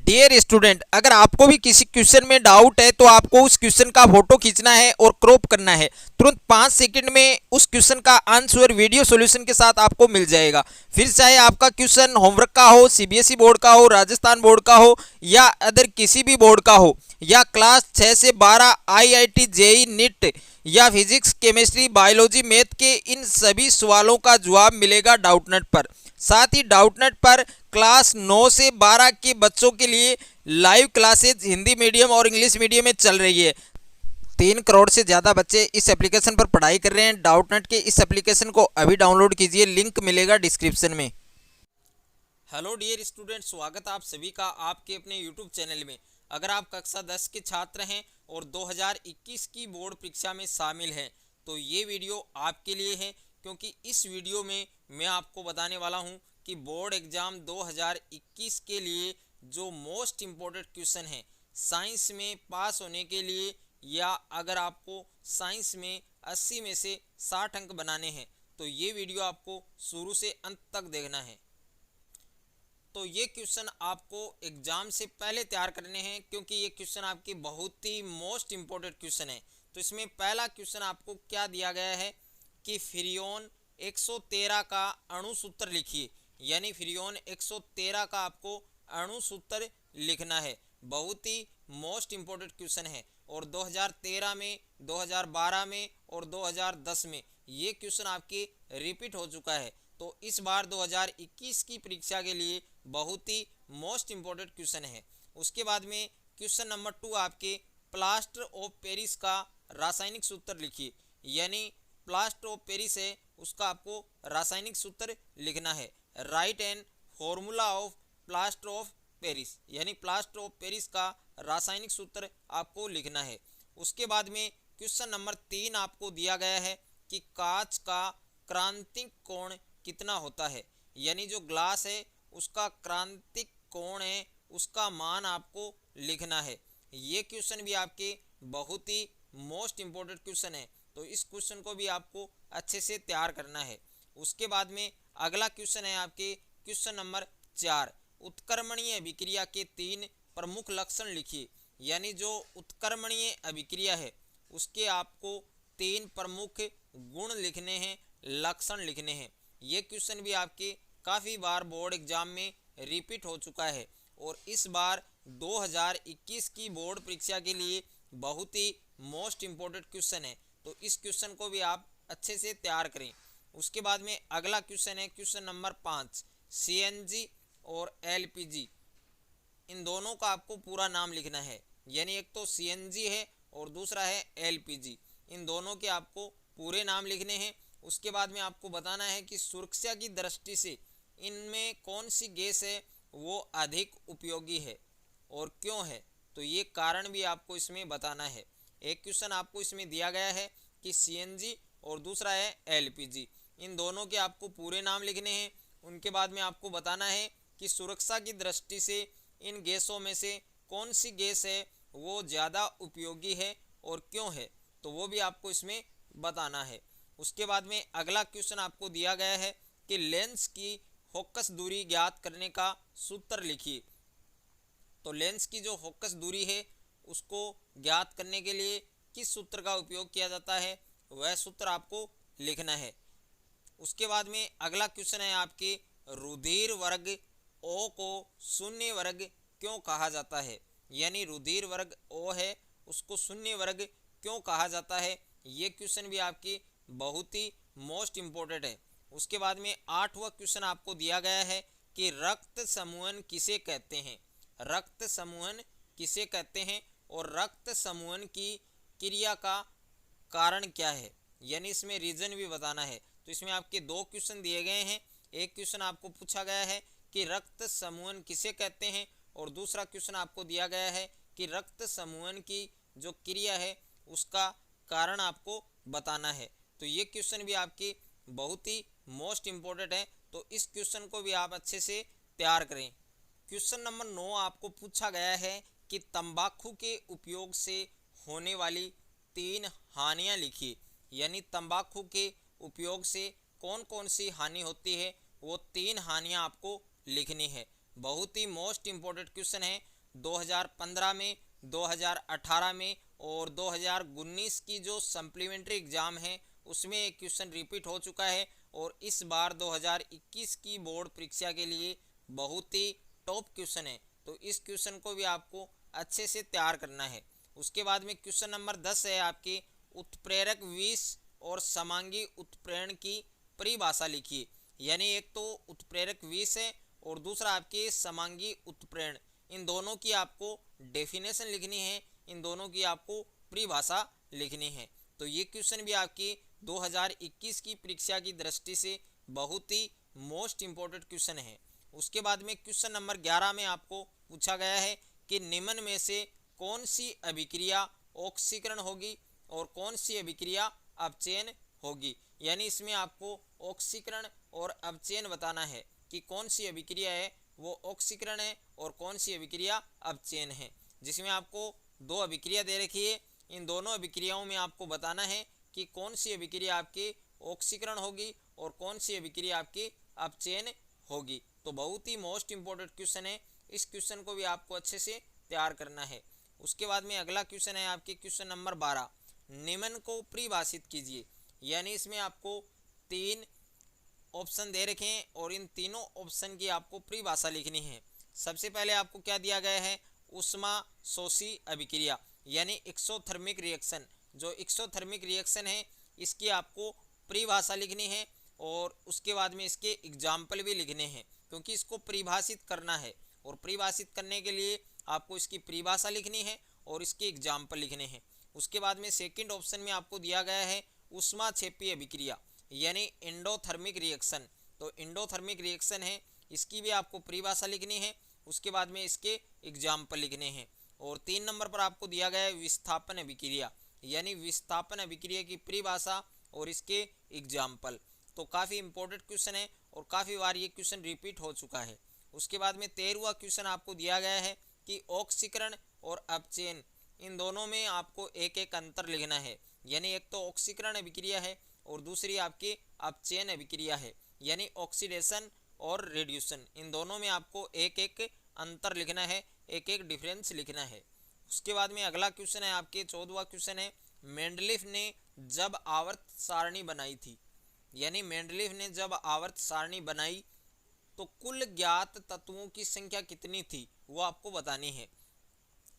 Dear student, अगर आपको भी किसी क्वेश्चन में डाउट है तो आपको उस क्वेश्चन का फोटो खींचना है और क्रॉप करना है। तुरंत 5 सेकंड में उस क्वेश्चन का आंसर वीडियो सॉल्यूशन के साथ आपको मिल जाएगा। फिर चाहे आपका क्वेश्चन होमवर्क का हो, सीबीएसई बोर्ड का हो, राजस्थान बोर्ड का हो या अदर किसी भी बोर्ड का हो, या क्लास 6 से 12 आईआईटी जेई नीट या फिजिक्स केमिस्ट्री बायोलॉजी मैथ के इन सभी सवालों का जवाब मिलेगा डाउटनेट पर। साथ ही डाउटनेट पर क्लास 9 से 12 के बच्चों के लिए लाइव क्लासेज हिंदी मीडियम और इंग्लिश मीडियम में चल रही है। 3 करोड़ से ज़्यादा बच्चे इस एप्लीकेशन पर पढ़ाई कर रहे हैं। डाउटनेट के इस एप्लीकेशन को अभी डाउनलोड कीजिए, लिंक मिलेगा डिस्क्रिप्शन में। हेलो डियर स्टूडेंट, स्वागत आप सभी का आपके अपने यूट्यूब चैनल में। अगर आप कक्षा 10 के छात्र हैं और 2021 की बोर्ड परीक्षा में शामिल हैं तो ये वीडियो आपके लिए है, क्योंकि इस वीडियो में मैं आपको बताने वाला हूं कि बोर्ड एग्ज़ाम 2021 के लिए जो मोस्ट इम्पोर्टेंट क्वेश्चन है साइंस में पास होने के लिए, या अगर आपको साइंस में 80 में से 60 अंक बनाने हैं तो ये वीडियो आपको शुरू से अंत तक देखना है। तो ये क्वेश्चन आपको एग्जाम से पहले तैयार करने हैं, क्योंकि ये क्वेश्चन आपकी बहुत ही मोस्ट इम्पोर्टेंट क्वेश्चन है। तो इसमें पहला क्वेश्चन आपको क्या दिया गया है कि फ्रियोन 113 का अणु सूत्र लिखिए, यानी फ्रियोन 113 का आपको अणु सूत्र लिखना है। बहुत ही मोस्ट इम्पोर्टेंट क्वेश्चन है और 2013 में, 2012 में और 2010 में ये क्वेश्चन आपके रिपीट हो चुका है। तो इस बार 2021 की परीक्षा के लिए बहुत ही मोस्ट इम्पोर्टेंट क्वेश्चन है। उसके बाद में क्वेश्चन नंबर 2 आपके प्लास्टर ऑफ पेरिस का रासायनिक सूत्र लिखिए, यानी प्लास्टर ऑफ पेरिस है उसका आपको रासायनिक सूत्र लिखना है। Write an formula of plaster of Paris, यानी प्लास्टर ऑफ पेरिस का रासायनिक सूत्र आपको लिखना है। उसके बाद में क्वेश्चन नंबर 3 आपको दिया गया है कि कांच का क्रांतिक कोण कितना होता है, यानी जो ग्लास है उसका क्रांतिक कोण है उसका मान आपको लिखना है। ये क्वेश्चन भी आपके बहुत ही मोस्ट इम्पोर्टेंट क्वेश्चन है, तो इस क्वेश्चन को भी आपको अच्छे से तैयार करना है। उसके बाद में अगला क्वेश्चन है आपके क्वेश्चन नंबर 4, उत्क्रमणीय अभिक्रिया के 3 प्रमुख लक्षण लिखिए, यानी जो उत्क्रमणीय अभिक्रिया है उसके आपको 3 प्रमुख गुण लिखने हैं, लक्षण लिखने हैं। ये क्वेश्चन भी आपके काफ़ी बार बोर्ड एग्जाम में रिपीट हो चुका है और इस बार 2021 की बोर्ड परीक्षा के लिए बहुत ही मोस्ट इम्पोर्टेंट क्वेश्चन है, तो इस क्वेश्चन को भी आप अच्छे से तैयार करें। उसके बाद में अगला क्वेश्चन है क्वेश्चन नंबर 5, सीएनजी और एलपीजी, इन दोनों का आपको पूरा नाम लिखना है, यानी एक तो सीएनजी है और दूसरा है एलपीजी, इन दोनों के आपको पूरे नाम लिखने हैं। उसके बाद में आपको बताना है कि सुरक्षा की दृष्टि से इनमें कौन सी गैस है वो अधिक उपयोगी है और क्यों है, तो ये कारण भी आपको इसमें बताना है। एक क्वेश्चन आपको इसमें दिया गया है कि सीएनजी और दूसरा है एलपीजी, इन दोनों के आपको पूरे नाम लिखने हैं। उनके बाद में आपको बताना है कि सुरक्षा की दृष्टि से इन गैसों में से कौन सी गैस है वो ज़्यादा उपयोगी है और क्यों है, तो वो भी आपको इसमें बताना है। उसके बाद में अगला क्वेश्चन आपको दिया गया है कि लेंस की फोकस दूरी ज्ञात करने का सूत्र लिखिए। तो लेंस की जो फोकस दूरी है उसको ज्ञात करने के लिए किस सूत्र का उपयोग किया जाता है वह सूत्र आपको लिखना है। उसके बाद में अगला क्वेश्चन है आपके रुधिर वर्ग ओ को शून्य वर्ग क्यों कहा जाता है, यानी रुधिर वर्ग ओ है उसको शून्य वर्ग क्यों कहा जाता है। ये क्वेश्चन भी आपकी बहुत ही मोस्ट इम्पोर्टेंट है। उसके बाद में 8वां क्वेश्चन आपको दिया गया है कि रक्त समूहन किसे कहते हैं, रक्त समूहन किसे कहते हैं और रक्त समूहन की क्रिया का कारण क्या है, यानी इसमें रीजन भी बताना है। तो इसमें आपके 2 क्वेश्चन दिए गए हैं। एक क्वेश्चन आपको पूछा गया है कि रक्त समूहन किसे कहते हैं और दूसरा क्वेश्चन आपको दिया गया है कि रक्त समूहन की जो क्रिया है उसका कारण आपको बताना है। तो ये क्वेश्चन भी आपके बहुत ही मोस्ट इम्पोर्टेंट है, तो इस क्वेश्चन को भी आप अच्छे से तैयार करें। क्वेश्चन नंबर 9 आपको पूछा गया है कि तंबाकू के उपयोग से होने वाली 3 हानियां लिखिए, यानी तंबाकू के उपयोग से कौन कौन सी हानि होती है वो 3 हानियां आपको लिखनी है। बहुत ही मोस्ट इम्पोर्टेंट क्वेश्चन है 2015 में, 2018 में और 2019 की जो सप्लीमेंट्री एग्ज़ाम है उसमें एक क्वेश्चन रिपीट हो चुका है। और इस बार 2021 की बोर्ड परीक्षा के लिए बहुत ही टॉप क्वेश्चन है, तो इस क्वेश्चन को भी आपको अच्छे से तैयार करना है। उसके बाद में क्वेश्चन नंबर 10 है आपके, उत्प्रेरक विष और समांगी उत्प्रेरण की परिभाषा लिखिए। यानी एक तो उत्प्रेरक विष है और दूसरा आपके समांगी उत्प्रेरण, इन दोनों की आपको डेफिनेशन लिखनी है, इन दोनों की आपको परिभाषा लिखनी है। तो ये क्वेश्चन भी आपकी 2021 की परीक्षा की दृष्टि से बहुत ही मोस्ट इम्पोर्टेंट क्वेश्चन है। उसके बाद में क्वेश्चन नंबर 11 में आपको पूछा गया है कि निम्न में से कौन सी अभिक्रिया ऑक्सीकरण होगी और कौन सी अभिक्रिया अपचयन होगी। यानी इसमें आपको ऑक्सीकरण और अपचयन बताना है कि कौन सी अभिक्रिया है वो ऑक्सीकरण है और कौन सी अभिक्रिया अपचयन है। जिसमें आपको दो अभिक्रिया दे रखी है, इन दोनों अभिक्रियाओं में आपको बताना है कि कौन सी अभिक्रिया आपके ऑक्सीकरण होगी और कौन सी अभिक्रिया आपकी अपचयन होगी। तो बहुत ही मोस्ट इम्पोर्टेंट क्वेश्चन है, इस क्वेश्चन को भी आपको अच्छे से तैयार करना है। उसके बाद में अगला क्वेश्चन है आपके क्वेश्चन नंबर 12, निम्न को परिभाषित कीजिए। यानी इसमें आपको 3 ऑप्शन दे रखे हैं और इन तीनों ऑप्शन की आपको परिभाषा लिखनी है। सबसे पहले आपको क्या दिया गया है, उष्मा शोषी अभिक्रिया यानी एक्सोथर्मिक रिएक्शन। जो एक्सोथर्मिक रिएक्शन है इसकी आपको परिभाषा लिखनी है और उसके बाद में इसके एग्जाम्पल भी लिखने हैं, क्योंकि इसको परिभाषित करना है और परिभाषित करने के लिए आपको इसकी परिभाषा लिखनी है और इसके एग्जाम्पल लिखने हैं। उसके बाद में सेकंड ऑप्शन में आपको दिया गया है उष्माक्षेपी अभिक्रिया यानी एंडोथर्मिक रिएक्शन। तो एंडोथर्मिक रिएक्शन है, इसकी भी आपको परिभाषा लिखनी है, उसके बाद में इसके एग्जाम्पल लिखने हैं। और 3 नंबर पर आपको दिया गया है विस्थापन अभिक्रिया यानी विस्थापन अभिक्रिया की परिभाषा और इसके एग्जाम्पल। तो काफ़ी इंपॉर्टेंट क्वेश्चन है और काफ़ी बार ये क्वेश्चन रिपीट हो चुका है। उसके बाद में 13वां क्वेश्चन आपको दिया गया है कि ऑक्सीकरण और अपचयन, इन दोनों में आपको एक एक अंतर लिखना है। यानी एक तो ऑक्सीकरण अभिक्रिया है और दूसरी आपकी अपचयन अभिक्रिया है, यानी ऑक्सीडेशन और रेड्यूशन, इन दोनों में आपको एक एक अंतर लिखना है, एक एक डिफरेंस लिखना है। उसके बाद में अगला क्वेश्चन है आपके 14वां क्वेश्चन है, मेंडलीफ ने जब आवर्त सारणी बनाई थी। यानी मेंडलीफ ने जब आवर्त सारणी बनाई तो कुल ज्ञात तत्वों की संख्या कितनी थी वो आपको बतानी है।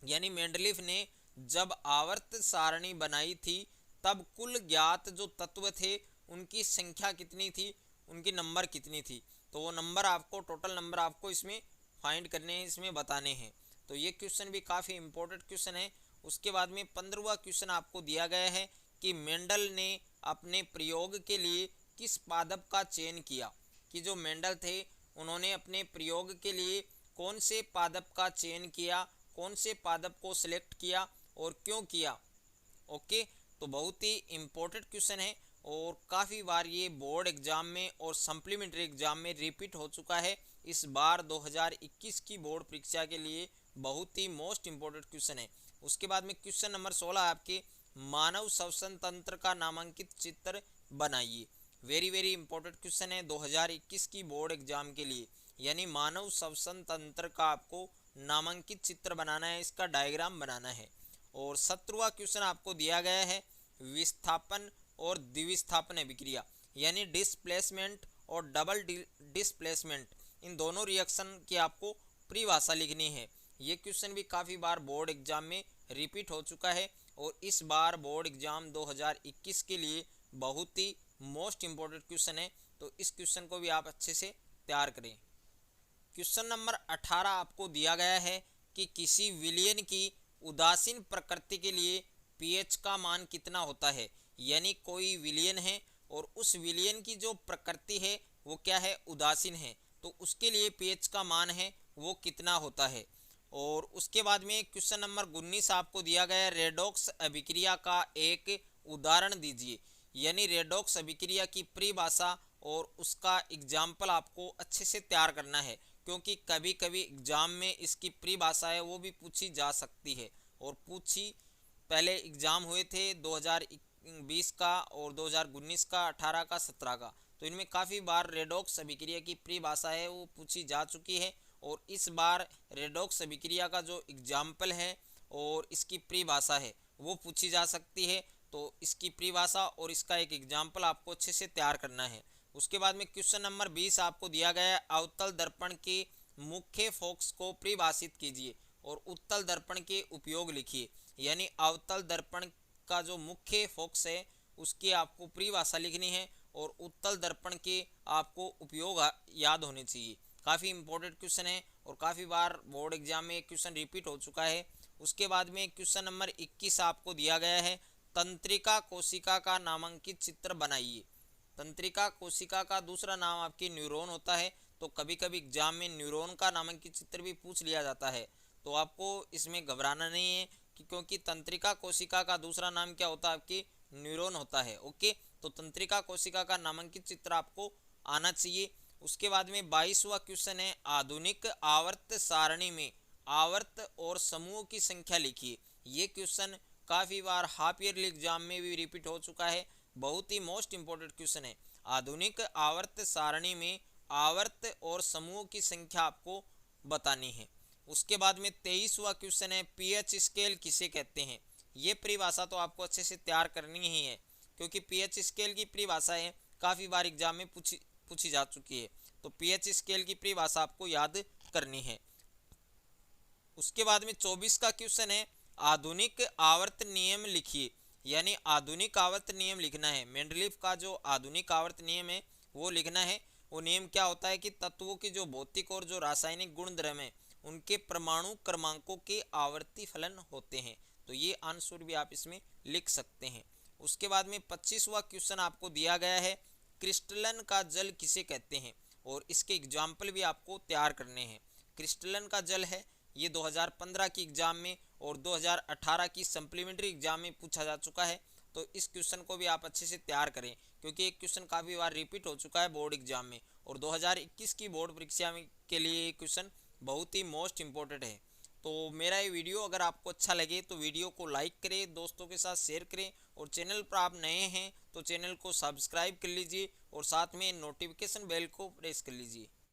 यानी मेंडलीफ ने जब आवर्त सारणी बनाई थी तब कुल ज्ञात जो तत्व थे उनकी संख्या कितनी थी, उनकी नंबर कितनी थी। तो वो नंबर आपको, टोटल नंबर आपको इसमें फाइंड करने हैं, इसमें बताने हैं। तो ये क्वेश्चन भी काफ़ी इंपॉर्टेंट क्वेश्चन है। उसके बाद में 15वां क्वेश्चन आपको दिया गया है कि मेंडल ने अपने प्रयोग के लिए किस पादप का चयन किया। कि जो मेंडल थे उन्होंने अपने प्रयोग के लिए कौन से पादप का चयन किया, कौन से पादप को सिलेक्ट किया और क्यों किया। ओके, तो बहुत ही इम्पोर्टेंट क्वेश्चन है और काफ़ी बार ये बोर्ड एग्जाम में और सप्लीमेंट्री एग्जाम में रिपीट हो चुका है। इस बार 2021 की बोर्ड परीक्षा के लिए बहुत ही मोस्ट इम्पोर्टेंट क्वेश्चन है। उसके बाद में क्वेश्चन नंबर 16 आपके, मानव श्वसन तंत्र का नामांकित चित्र बनाइए। वेरी वेरी इंपॉर्टेंट क्वेश्चन है 2021 की बोर्ड एग्जाम के लिए। यानी मानव श्वसन तंत्र का आपको नामांकित चित्र बनाना है, इसका डायग्राम बनाना है। और 17वां क्वेश्चन आपको दिया गया है विस्थापन और द्विविस्थापन अभिक्रिया यानी डिस्प्लेसमेंट और डबल डिस्प्लेसमेंट, इन दोनों रिएक्शन की आपको परिभाषा लिखनी है। ये क्वेश्चन भी काफ़ी बार बोर्ड एग्जाम में रिपीट हो चुका है और इस बार बोर्ड एग्जाम 2021 के लिए बहुत ही मोस्ट इम्पोर्टेंट क्वेश्चन है। तो इस क्वेश्चन को भी आप अच्छे से तैयार करें। क्वेश्चन नंबर 18 आपको दिया गया है कि किसी विलयन की उदासीन प्रकृति के लिए पीएच का मान कितना होता है। यानी कोई विलयन है और उस विलयन की जो प्रकृति है वो क्या है, उदासीन है, तो उसके लिए पीएच का मान है वो कितना होता है। और उसके बाद में क्वेश्चन नंबर 19 आपको दिया गया है रेडॉक्स अभिक्रिया का एक उदाहरण दीजिए। यानी रेडॉक्स अभिक्रिया की परिभाषा और उसका एग्जाम्पल आपको अच्छे से तैयार करना है, क्योंकि कभी कभी एग्जाम में इसकी परिभाषा है वो भी पूछी जा सकती है। और पूछी पहले एग्ज़ाम हुए थे 2020 का और 2019 का, 18 का, 17 का, तो इनमें काफ़ी बार रेडॉक्स अभिक्रिया की परिभाषा है वो पूछी जा चुकी है और इस बार रेडॉक्स अभिक्रिया का जो एग्जाम्पल है और इसकी परिभाषा है वो पूछी जा सकती है। तो इसकी परिभाषा और इसका एक एग्जाम्पल आपको अच्छे से तैयार करना है। उसके बाद में क्वेश्चन नंबर 20 आपको दिया गया है, अवतल दर्पण के मुख्य फोकस को परिभाषित कीजिए और उत्तल दर्पण के उपयोग लिखिए। यानी अवतल दर्पण का जो मुख्य फोकस है उसकी आपको परिभाषा लिखनी है और उत्तल दर्पण के आपको उपयोग याद होने चाहिए। काफ़ी इंपॉर्टेंट क्वेश्चन है और काफ़ी बार बोर्ड एग्जाम में क्वेश्चन रिपीट हो चुका है। उसके बाद में क्वेश्चन नंबर 21 आपको दिया गया है, तंत्रिका कोशिका का नामांकित चित्र बनाइए। तंत्रिका कोशिका का दूसरा नाम आपकी न्यूरॉन होता है। तो कभी कभी एग्जाम में न्यूरॉन का नामांकित चित्र भी पूछ लिया जाता है, तो आपको इसमें घबराना नहीं है क्योंकि तंत्रिका कोशिका का दूसरा नाम क्या होता है, आपकी न्यूरॉन होता है। ओके, तो तंत्रिका कोशिका का नामांकित चित्र आपको आना चाहिए। उसके बाद में 22वां क्वेश्चन है, आधुनिक आवर्त सारणी में आवर्त और समूह की संख्या लिखिए। ये क्वेश्चन काफ़ी बार हाफ ईयरली एग्जाम में भी रिपीट हो चुका है, बहुत ही मोस्ट इंपॉर्टेंट क्वेश्चन है। आधुनिक आवर्त सारणी में आवर्त और समूह की संख्या आपको बतानी है। उसके बाद में 23वां क्वेश्चन है, पीएच स्केल किसे कहते हैं। ये परिभाषा तो आपको अच्छे से तैयार करनी ही है क्योंकि पीएच स्केल की परिभाषा है काफ़ी बार एग्जाम में पूछी जा चुकी है। तो पीएच स्केल की परिभाषा आपको याद करनी है। उसके बाद में 24 का क्वेश्चन है, आधुनिक आवर्त नियम लिखिए। यानी आधुनिक आवर्त नियम लिखना है। मेंडलीफ का जो आधुनिक आवर्त नियम है वो लिखना है। वो नियम क्या होता है कि तत्वों की जो भौतिक और जो रासायनिक गुणधर्म है उनके परमाणु क्रमांकों के आवर्ती फलन होते हैं। तो ये आंसर भी आप इसमें लिख सकते हैं। उसके बाद में 25वां क्वेश्चन आपको दिया गया है, क्रिस्टलन का जल किसे कहते हैं और इसके एग्जाम्पल भी आपको तैयार करने हैं। क्रिस्टलन का जल है, ये 2015 की एग्जाम में और 2018 की सप्लीमेंट्री एग्जाम में पूछा जा चुका है। तो इस क्वेश्चन को भी आप अच्छे से तैयार करें क्योंकि एक क्वेश्चन काफ़ी बार रिपीट हो चुका है बोर्ड एग्जाम में और 2021 की बोर्ड परीक्षा में के लिए ये क्वेश्चन बहुत ही मोस्ट इम्पोर्टेंट है। तो मेरा ये वीडियो अगर आपको अच्छा लगे तो वीडियो को लाइक करें, दोस्तों के साथ शेयर करें और चैनल पर आप नए हैं तो चैनल को सब्सक्राइब कर लीजिए और साथ में नोटिफिकेशन बेल को प्रेस कर लीजिए।